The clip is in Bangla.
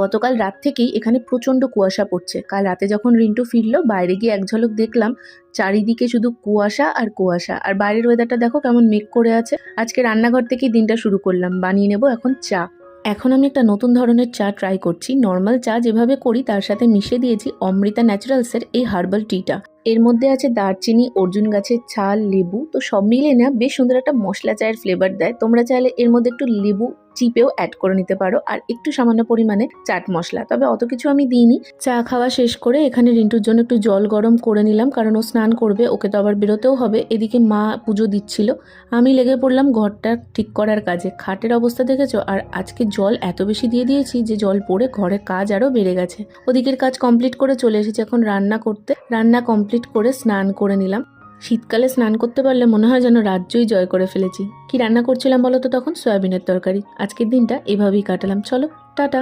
গতকাল রাত থেকেই এখানে প্রচণ্ড কুয়াশা পড়ছে। কাল রাতে যখন রিন্টু ফিরলো বাইরে গিয়ে এক ঝলক দেখলাম চারিদিকে শুধু কুয়াশা আর কুয়াশা, আর বাইরের ওয়েদারটা দেখো কেমন মেঘ করে আছে। আজকে রান্নাঘর থেকেই দিনটা শুরু করলাম, বানিয়ে নেব এখন চা। এখন আমি একটা নতুন ধরনের চা ট্রাই করছি। নর্মাল চা যেভাবে করি তার সাথে মিশিয়ে দিয়েছি অমৃতা ন্যাচারালসের এই হার্বাল টিটা। এর মধ্যে আছে দারচিনি, অর্জুন গাছের ছাল, লেবু, তো সব মিলিয়ে না বেশ সুন্দর একটা মশলা চায়ের ফ্লেভার দেয়। তোমরা চাইলে এর মধ্যে একটু লেবু চিপেও অ্যাড করে নিতে পারো, আর একটু সামান্য পরিমাণে চাট মশলা, তবে অত কিছু আমি দিইনি। চা খাওয়া শেষ করে এখানে রিন্টুর জন্য একটু জল গরম করে নিলাম, কারণ ও স্নান করবে, ওকে তো আবার বেরোতেও হবে। এদিকে মা পুজো দিচ্ছিল, আমি লেগে পড়লাম ঘরটা ঠিক করার কাজে। খাটের অবস্থা দেখেছো, আর আজকে জল এত বেশি দিয়ে দিয়েছি যে জল পড়ে ঘরের কাজ আরও বেড়ে গেছে। ওদিকের কাজ কমপ্লিট করে চলে এসেছি এখন রান্না করতে। রান্না কমপ্লিট করে স্নান করে নিলাম। শীতকালে স্নান করতে পারলে মনে হয় যেন রাজ্যই জয় করে ফেলেছি। কি রান্না করছিলাম বলো তো তখন? সয়াবিনের তরকারি। আজকের দিনটা এভাবেই কাটালাম। চলো টাটা।